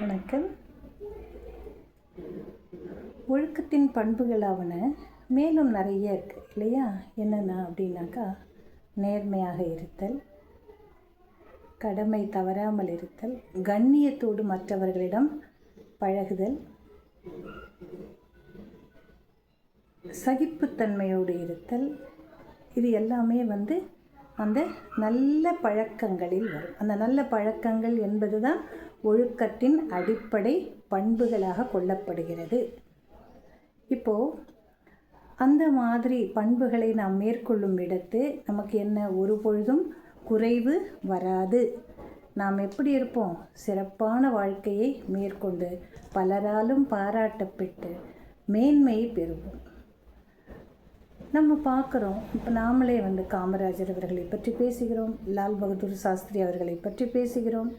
வணக்கம். ஒழுக்கத்தின் பண்புகளாவன மேலும் நிறைய இருக்குது இல்லையா? என்னென்ன அப்படின்னாக்கா, நேர்மையாக இருத்தல், கடமை தவறாமல் இருத்தல், கண்ணியத்தோடு மற்றவர்களிடம் பழகுதல், சகிப்புத்தன்மையோடு இருத்தல். இது எல்லாமே அந்த நல்ல பழக்கங்களில் வரும். அந்த நல்ல பழக்கங்கள் என்பது தான் ஒழுக்கத்தின் அடிப்படை பண்புகளாக கொள்ளப்படுகிறது. இப்போது அந்த மாதிரி பண்புகளை நாம் மேற்கொள்ளும் இடத்து நமக்கு என்ன ஒரு பொழுதும் குறைவு வராது. நாம் எப்படி இருப்போம்? சிறப்பான வாழ்க்கையை மேற்கொண்டு பலராலும் பாராட்டப்பட்டு மேன்மையை பெறுவோம். நம்ம பார்க்குறோம், இப்போ நாமளே காமராஜர் அவர்களை பற்றி பேசுகிறோம், லால் பகதூர் சாஸ்திரி அவர்களை பற்றி பேசுகிறோம்,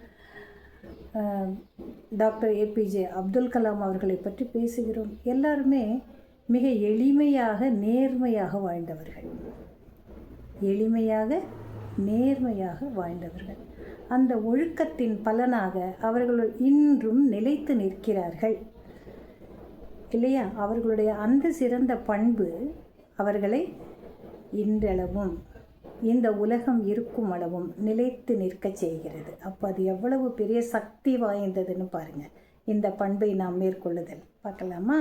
டாக்டர் ஏபிஜே அப்துல் கலாம் அவர்களை பற்றி பேசுகிறோம். எல்லாருமே மிக எளிமையாக நேர்மையாக வாழ்ந்தவர்கள். எளிமையாக நேர்மையாக வாழ்ந்தவர்கள். அந்த ஒழுக்கத்தின் பலனாக அவர்கள் இன்றும் நிலைத்து நிற்கிறார்கள் இல்லையா? அவர்களுடைய அந்த சிறந்த பண்பு அவர்களை இன்றளவும் இந்த உலகம் இருக்கும் அளவும் நிலைத்து நிற்க செய்கிறது. அப்போ அது எவ்வளவு பெரிய சக்தி வாய்ந்ததுன்னு பாருங்கள், இந்த பண்பை நாம் மேற்கொள்ளுதல். பார்க்கலாமா?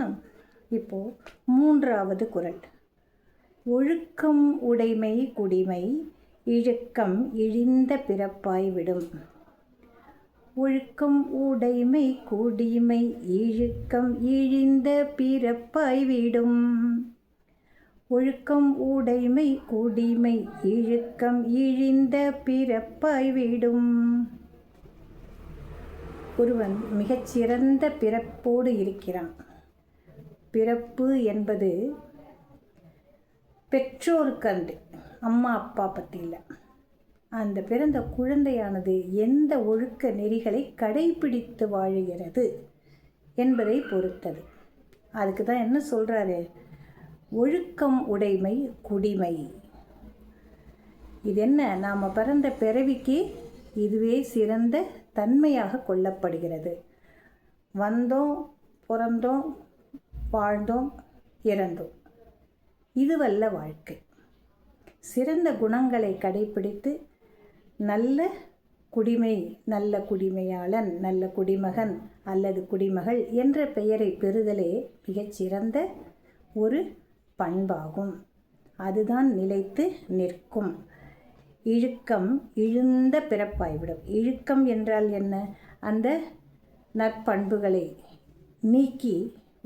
இப்போது 3வது குறள். ஒழுக்கம் உடைமை குடிமை இழுக்கம் இழிந்த பிறப்பாய் விடும். ஒழுக்கம் உடைமை குடிமை இழுக்கம் இழிந்த பிறப்பாய் விடும். ஒழுக்கம் உடைமை குடிமை இழுக்கம் இழிந்த பிறப்பாய் விடும். ஒருவன் மிகச்சிறந்த பிறப்போடு இருக்கிறான். பிறப்பு என்பது பெற்றோருக்கு அம்மா அப்பா பற்றி இல்லை. அந்த பிறந்த குழந்தையானது எந்த ஒழுக்க நெறிகளை கடைபிடித்து வாழுகிறது என்பதை பொறுத்தது. அதுக்கு தான் என்ன சொல்கிறாரு? ஒழுக்கம் உடைமை குடிமை. இது என்ன? நாம் பிறந்த பிறவிக்கு இதுவே சிறந்த தன்மையாக கொள்ளப்படுகிறது. வந்தோம், பிறந்தோம், வாழ்ந்தோம், இறந்தோம். இதுவல்ல வாழ்க்கை. சிறந்த குணங்களை கடைபிடித்து நல்ல குடிமை, நல்ல குடிமையாளன், நல்ல குடிமகன் அல்லது குடிமகள் என்ற பெயரை பெறுதலே மிகச்சிறந்த ஒரு பண்பாகும். அதுதான் நிலைத்து நிற்கும். இழுக்கம் இழிந்த பிறப்பாய்விடும். இழுக்கம் என்றால் என்ன? அந்த நற்பண்புகளை நீக்கி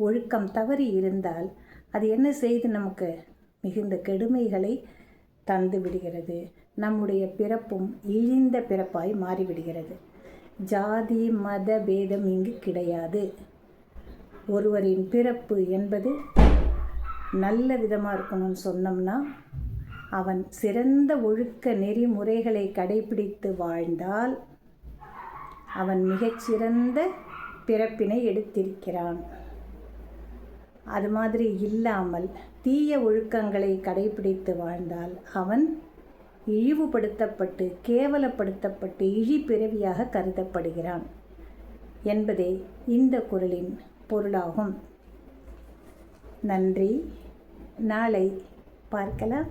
ஒழுக்கம் தவறி இருந்தால் அது என்ன செய்து நமக்கு மிகுந்த கெடுமைகளை தந்து விடுகிறது. நம்முடைய பிறப்பும் இழிந்த பிறப்பாய் மாறிவிடுகிறது. ஜாதி மத பேதம் இங்கு கிடையாது. ஒருவரின் பிறப்பு என்பது நல்ல விதமாக இருக்கணும்னு சொன்னோம்னா, அவன் சிறந்த ஒழுக்க நெறிமுறைகளை கடைபிடித்து வாழ்ந்தால் அவன் மிகச்சிறந்த பிறப்பினை எடுத்திருக்கிறான். அது மாதிரி இல்லாமல் தீய ஒழுக்கங்களை கடைபிடித்து வாழ்ந்தால் அவன் இழிவுபடுத்தப்பட்டு கேவலப்படுத்தப்பட்டு இழிபிறவியாக கருதப்படுகிறான் என்பதே இந்த குறளின் பொருளாகும். நன்றி. நாளை பார்க்கலாம்.